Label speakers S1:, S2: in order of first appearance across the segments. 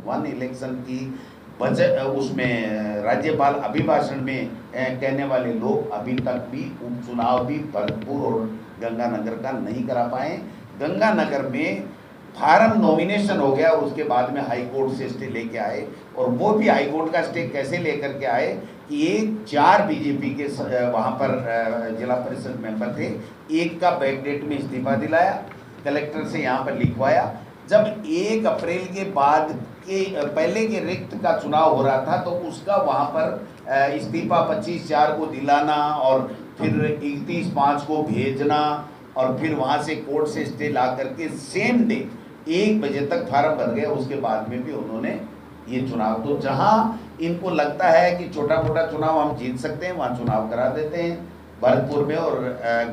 S1: One election की budget उसमें राज्यपाल अभिभाषण में कहने वाले लोग अभी तक भी उपचुनाव भी भरतपुर और गंगानगर का नहीं करा पाए। गंगानगर में फार्म नॉमिनेशन हो गया, उसके बाद में हाई कोर्ट से स्टे लेके आए, और वो भी हाई कोर्ट का स्टे कैसे लेकर के आए कि ये 4 बीजेपी के वहाँ पर जिला परिषद मेंबर थे, एक का बैकडेट में इस्तीफा दिलाया, कलेक्टर से यहाँ पर लिखवाया। जब 1 अप्रैल के बाद के पहले के रिक्त का चुनाव हो रहा था तो उसका वहाँ पर इस्तीफा 25/4 को दिलाना और फिर 31/5 को भेजना और फिर वहाँ से कोर्ट से स्टे ला करके सेम डे 1 बजे तक फार्म भर गया। उसके बाद में भी उन्होंने ये चुनाव, तो जहाँ इनको लगता है कि छोटा मोटा चुनाव हम जीत सकते हैं वहाँ चुनाव करा देते हैं। भरतपुर में और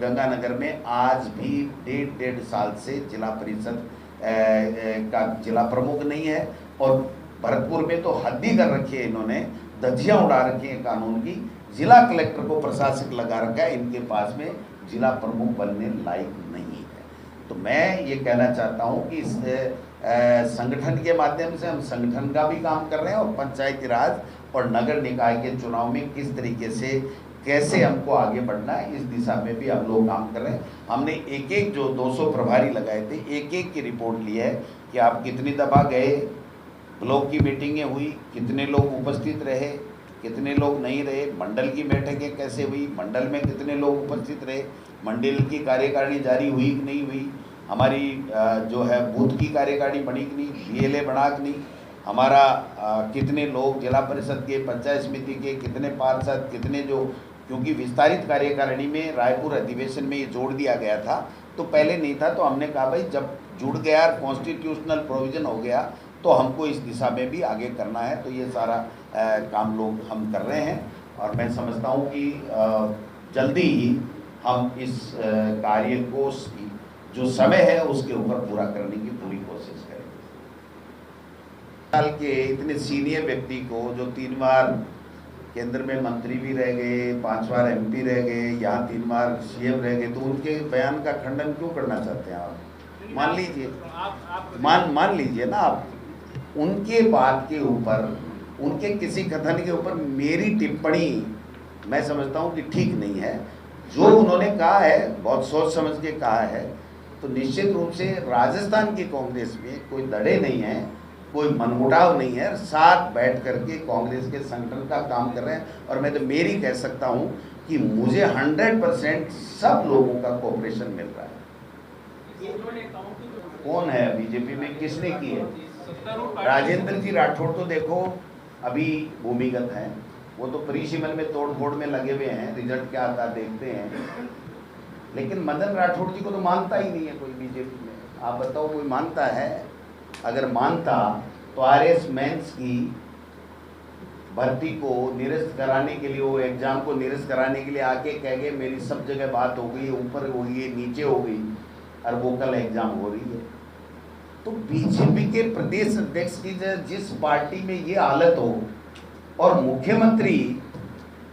S1: गंगानगर में आज भी 1.5 साल से जिला परिषद का जिला प्रमुख नहीं है, और भरतपुर में तो हद ही कर रखी है, इन्होंने धज्जियाँ उड़ा रखी हैं कानून की। जिला कलेक्टर को प्रशासक लगा रखा है, इनके पास में जिला प्रमुख बनने लायक नहीं है। तो मैं ये कहना चाहता हूँ कि इस संगठन के माध्यम से हम संगठन का भी काम कर रहे हैं और पंचायती राज और नगर निकाय के चुनाव में किस तरीके से कैसे हमको आगे बढ़ना है इस दिशा में भी हम लोग काम कर रहे हैं। हमने एक जो 200 प्रभारी लगाए थे, एक की रिपोर्ट ली है कि आप कितनी दफा गए, ब्लॉक की मीटिंगें हुई, कितने लोग उपस्थित रहे, कितने लोग नहीं रहे, मंडल की बैठकें कैसे हुई, मंडल में कितने लोग उपस्थित रहे, मंडल की कार्यकारिणी जारी हुई कि नहीं हुई, हमारी जो है बूथ की कार्यकारिणी बनी कि नहीं, BLA बना कि नहीं, हमारा कितने लोग जिला परिषद के, पंचायत समिति के, कितने पार्षद, कितने जो, क्योंकि विस्तारित कार्यकारिणी में रायपुर अधिवेशन में ये जोड़ दिया गया था, तो पहले नहीं था। तो हमने कहा भाई जब जुड़ गया, कॉन्स्टिट्यूशनल प्रोविज़न हो गया, तो हमको इस दिशा में भी आगे करना है। तो ये सारा काम लोग हम कर रहे हैं और मैं समझता हूँ कि जल्दी ही हम इस कार्य को जो समय है उसके ऊपर पूरा करने की पूरी कोशिश करेंगे। साल के इतने सीनियर व्यक्ति को जो 3 बार केंद्र में मंत्री भी रह गए, 5 बार MP रह गए, यहाँ 3 बार CM रह गए, तो उनके बयान का खंडन क्यों करना चाहते हैं आप? मान लीजिए, मान लीजिए ना आप, उनके बात के ऊपर, उनके किसी कथन के ऊपर मेरी टिप्पणी मैं समझता हूँ कि ठीक नहीं है। जो उन्होंने कहा है बहुत सोच समझ के कहा है, तो निश्चित रूप से राजस्थान की कांग्रेस में कोई दड़े नहीं है, कोई मनमुटाव नहीं है, साथ बैठ करके कांग्रेस के संगठन का काम कर रहे हैं। और मैं तो मेरी कह सकता हूँ कि मुझे 100% सब लोगों का कोऑपरेशन मिल रहा है। कौन है बीजेपी में, किसने की है? राजेंद्र जी राठौड़ तो देखो अभी भूमिगत हैं, वो तो परिसीमन में तोड़ फोड़ में लगे हुए हैं, रिजल्ट क्या आता देखते हैं। लेकिन मदन राठौड़ जी को तो मानता ही नहीं है कोई बीजेपी में। आप बताओ कोई मानता है? अगर मानता तो RS मेंस की भर्ती को निरस्त कराने के लिए, वो एग्जाम को निरस्त कराने के लिए आके कह गए मेरी सब जगह बात हो गई, ऊपर हो गई, नीचे हो गई, और वो कल एग्जाम हो रही है। तो बीजेपी के प्रदेश अध्यक्ष की जिस पार्टी में ये हालत हो, और मुख्यमंत्री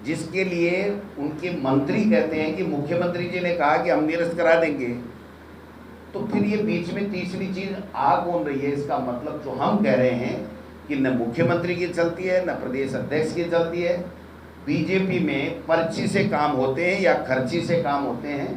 S1: जिसके लिए उनके मंत्री कहते हैं कि मुख्यमंत्री जी ने कहा कि हम निरस्त करा देंगे, तो फिर ये बीच में तीसरी चीज आ कौन रही है? इसका मतलब जो हम कह रहे हैं कि न मुख्यमंत्री की चलती है न प्रदेश अध्यक्ष की चलती है। बीजेपी में पर्ची से काम होते हैं या खर्ची से काम होते हैं,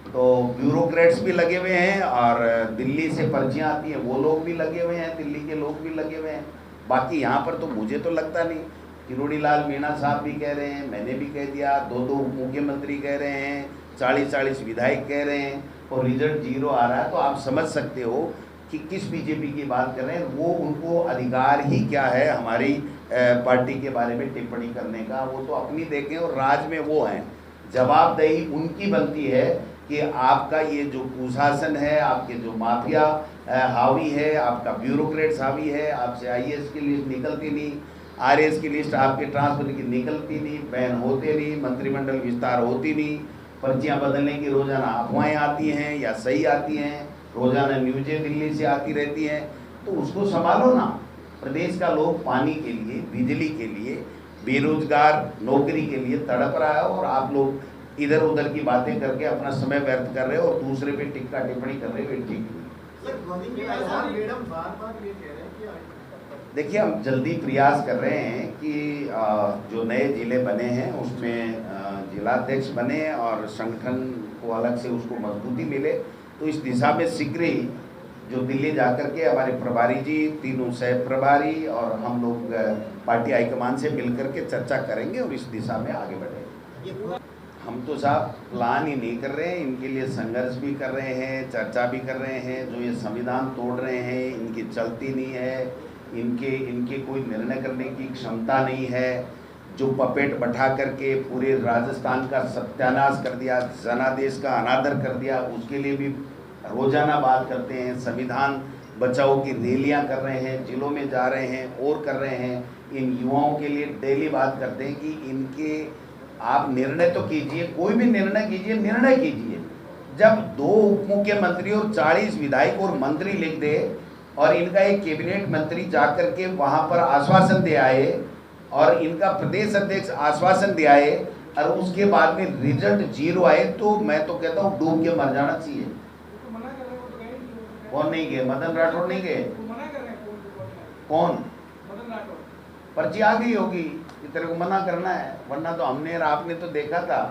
S1: तो ब्यूरोक्रेट्स भी लगे हुए हैं और दिल्ली से पर्चियाँ आती हैं वो लोग भी लगे हुए हैं, दिल्ली के लोग भी लगे हुए हैं। बाकी यहाँ पर तो मुझे तो लगता नहीं। किरोड़ी लाल मीणा साहब भी कह रहे हैं, मैंने भी कह दिया, 2 मुख्यमंत्री कह रहे हैं, 40 विधायक कह रहे हैं, और रिजल्ट 0 आ रहा है। तो आप समझ सकते हो कि किस बीजेपी की बात कर रहे हैं। वो उनको अधिकार ही क्या है हमारी पार्टी के बारे में टिप्पणी करने का? वो तो अपनी देखें, और राज में वो हैं, जवाबदेही उनकी बनती है कि आपका ये जो कुशासन है, आपके जो माफिया हावी है, आपका ब्यूरोक्रेट्स हावी है, आपसे IAS की लिस्ट निकलती नहीं, RS की लिस्ट आपके ट्रांसफर की निकलती नहीं, बैन होते नहीं, मंत्रिमंडल विस्तार होती नहीं, पर्चियाँ बदलने की रोज़ाना अफवाहें आती हैं या सही आती हैं, रोज़ाना न्यूज़ें दिल्ली से आती रहती हैं। तो उसको संभालो ना। प्रदेश का लोग पानी के लिए, बिजली के लिए, बेरोजगार नौकरी के लिए तड़प रहा है, और आप लोग इधर उधर की बातें करके अपना समय व्यर्थ कर रहे हो और दूसरे पे टिक्का टिप्पणी कर रहे हो। ठीक नहीं। देखिए, हम जल्दी प्रयास कर रहे हैं कि जो नए जिले बने हैं उसमें जिलाध्यक्ष बने और संगठन को अलग से उसको मजबूती मिले। तो इस दिशा में शीघ्र ही जो दिल्ली जाकर के हमारे प्रभारी जी, तीनों सह प्रभारी और हम लोग पार्टी हाईकमान से मिलकर के चर्चा करेंगे और इस दिशा में आगे बढ़ेंगे। हम तो साहब प्लान ही नहीं कर रहे हैं, इनके लिए संघर्ष भी कर रहे हैं, चर्चा भी कर रहे हैं। जो ये संविधान तोड़ रहे हैं, इनकी चलती नहीं है, इनके कोई निर्णय करने की क्षमता नहीं है। जो पपेट बैठा करके पूरे राजस्थान का सत्यानाश कर दिया, जनादेश का अनादर कर दिया, उसके लिए भी रोजाना बात करते हैं। संविधान बचाओ की रैलियां कर रहे हैं, जिलों में जा रहे हैं और कर रहे हैं। इन युवाओं के लिए डेली बात करते हैं कि इनके आप निर्णय तो कीजिए, कोई भी निर्णय कीजिए, निर्णय कीजिए। जब 2 उप मुख्यमंत्री और 40 विधायक और मंत्री लिख दे और इनका एक कैबिनेट मंत्री जाकर के वहां पर आश्वासन दे आए और इनका प्रदेश अध्यक्ष आश्वासन दे आए और उसके बाद में रिजल्ट 0 आए, तो मैं तो कहता हूँ डूब के मर जाना चाहिए। कौन नहीं गए? मदन राठौड़ नहीं गए? कौन? पर्ची आ गई होगी कि तेरे को मना करना है, वरना तो हमने और आपने तो देखा था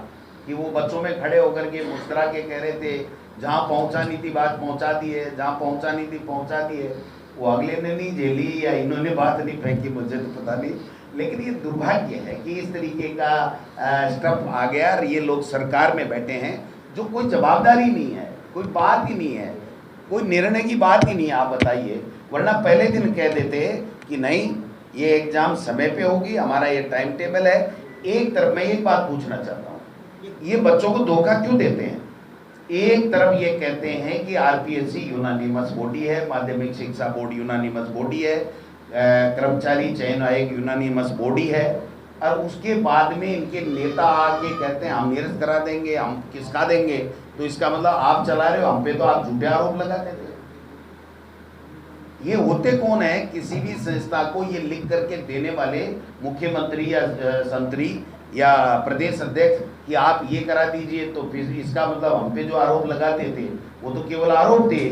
S1: कि वो बच्चों में खड़े होकर के मुस्कुरा के कह रहे थे जहाँ पहुँचानी थी बात पहुँचा दी है, जहाँ पहुँचानी थी पहुँचा दी है। वो अगले ने नहीं झेली या इन्होंने बात नहीं फेंकी, मुझे तो पता नहीं। लेकिन ये दुर्भाग्य है कि इस तरीके का स्टफ आ गया और ये लोग सरकार में बैठे हैं जो कोई जवाबदारी नहीं है, कोई बात ही नहीं है, कोई निर्णय की बात ही नहीं है। आप बताइए, वरना पहले दिन कह देते कि नहीं ये एग्जाम समय पे होगी, हमारा ये टाइम टेबल है। एक तरफ मैं एक बात पूछना चाहता हूँ, ये बच्चों को धोखा क्यों देते हैं? एक तरफ ये कहते हैं कि आरपीएससी यूनानिमस बॉडी है, माध्यमिक शिक्षा बोर्ड यूनानिमस बॉडी है, कर्मचारी चयन आयोग यूनानिमस बॉडी है, और उसके बाद में इनके नेता आके कहते हैं हम निरस्त करा देंगे, हम किसका देंगे। तो इसका मतलब आप चला रहे हो, हम पे तो आप झूठे आरोप लगाते थे। ये होते कौन है किसी भी संस्था को ये लिख करके देने वाले? मुख्यमंत्री या संतरी या प्रदेश अध्यक्ष कि आप ये करा दीजिए, तो फिर इसका मतलब हम पे जो आरोप लगाते थे वो तो केवल आरोप थे,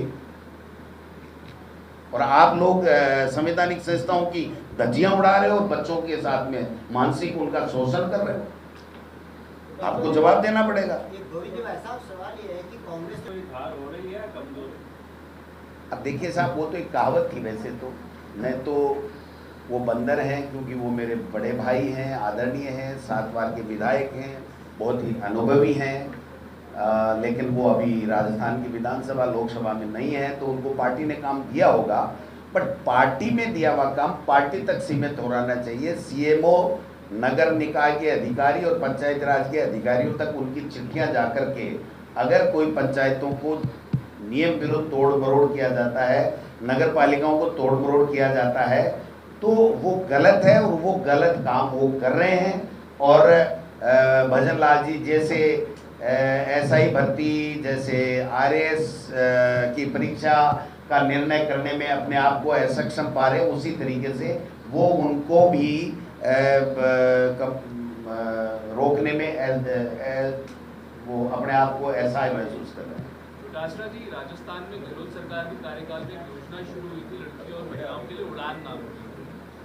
S1: और आप लोग संवैधानिक संस्थाओं की धज्जियां उड़ा रहे हो और बच्चों के साथ में मानसिक उनका शोषण कर रहे हो। आपको जवाब देना पड़ेगा।
S2: सवाल ये है कि कांग्रेस हो रही है कमजोर।
S1: अब देखिए साहब, वो तो एक कहावत थी। वैसे तो मैं तो वो बंदर हैं क्योंकि वो मेरे बड़े भाई हैं, आदरणीय हैं, 7 बार के विधायक हैं, बहुत ही अनुभवी हैं, लेकिन वो अभी राजस्थान की विधानसभा लोकसभा में नहीं है, तो उनको पार्टी ने काम दिया होगा। बट पार्टी में दिया हुआ काम पार्टी तक सीमित हो रहना चाहिए। सीएमओ, नगर निकाय के अधिकारी और पंचायत राज के अधिकारियों तक उनकी चिट्ठियां जाकर के अगर कोई पंचायतों को नियम विरुद्ध तोड़ मरोड़ किया जाता है, नगर पालिकाओं को तोड़ मरोड़ किया जाता है, तो वो गलत है और वो गलत काम वो कर रहे हैं। और भजन लाल जी जैसे एसआई भर्ती, जैसे आरएएस की परीक्षा का निर्णय करने में अपने आप को असक्षम पा रहे, उसी तरीके से वो उनको भी रोकने में वो अपने आप को ऐसा ही महसूस कर रहे हैं।
S3: राष्ट्रा जी, राजस्थान में गहलोत सरकार के कार्यकाल में एक योजना शुरू हुई थी लड़कियों और महिलाओं के लिए उड़ान नाम की।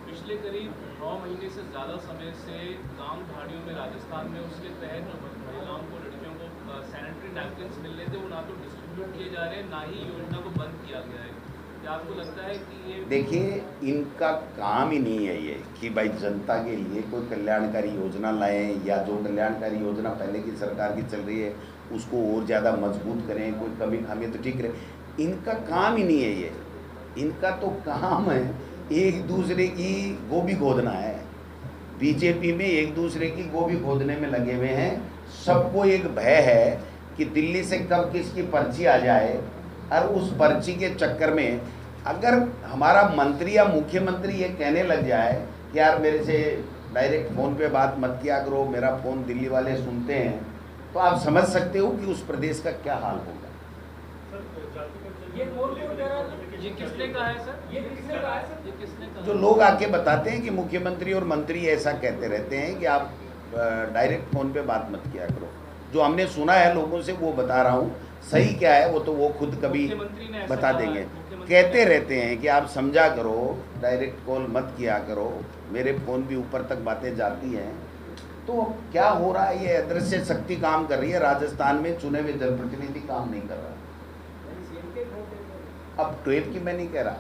S3: पिछले करीब 9 महीने से ज़्यादा समय से गांव झाड़ियों में राजस्थान में उसके तहत महिलाओं को, लड़कियों को सैनिटरी नैपकिन्स मिल रहे थे, वो ना तो डिस्ट्रीब्यूट किए जा रहे हैं, ना ही योजना को बंद किया गया है। क्या आपको लगता है कि ये
S1: देखिए, इनका काम ही नहीं है ये कि भाई जनता के लिए कोई कल्याणकारी योजना लाएं या जो कल्याणकारी योजना पहले की सरकार की चल रही है उसको और ज़्यादा मजबूत करें, कोई कमी खामी तो ठीक रहे। इनका काम ही नहीं है ये। इनका तो काम है एक दूसरे की गोभी खोदना है। बीजेपी में एक दूसरे की गोभी खोदने में लगे हुए हैं। सबको एक भय है कि दिल्ली से कब किसकी पर्ची आ जाए, और उस पर्ची के चक्कर में अगर हमारा मंत्री या मुख्यमंत्री ये कहने लग जाए कि यार मेरे से डायरेक्ट फ़ोन पे बात मत किया करो, मेरा फ़ोन दिल्ली वाले सुनते हैं, तो आप समझ सकते हो कि उस प्रदेश का क्या हाल होगा।
S3: ये किसने कहा है सर? ये किसने कहा है सर? ये किसने कहा?
S1: जो लोग आके बताते हैं कि मुख्यमंत्री और मंत्री ऐसा कहते रहते हैं कि आप डायरेक्ट फ़ोन पे बात मत किया करो। जो हमने सुना है लोगों से वो बता रहा हूँ सही क्या है वो तो वो खुद कभी
S3: मुख्यमंत्री ने ऐसा
S1: बता
S3: कहा है,
S1: देंगे।
S3: मुख्यमंत्री
S1: कहते
S3: ने-
S1: रहते हैं कि आप समझा करो, डायरेक्ट कॉल मत किया करो, मेरे फ़ोन भी ऊपर तक बातें जाती हैं। तो क्या हो रहा है, ये अदृश्य शक्ति काम कर रही है। राजस्थान में चुने हुए जनप्रतिनिधि काम नहीं कर रहा। अब 12 की मैं नहीं कह रहा,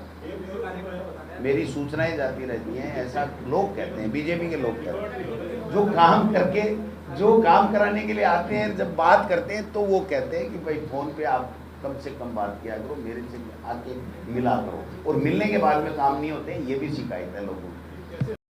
S1: मेरी सूचनाएं जाती रहती हैं, ऐसा लोग कहते हैं, बीजेपी के लोग कहते हैं, जो काम करके जो काम कराने के लिए आते हैं, जब बात करते हैं तो वो कहते हैं कि भाई फ़ोन पे आप कम से कम बात किया करो, मेरे से आके मिला करो, और मिलने के बाद में काम नहीं होते हैं, ये भी शिकायत है लोगों की।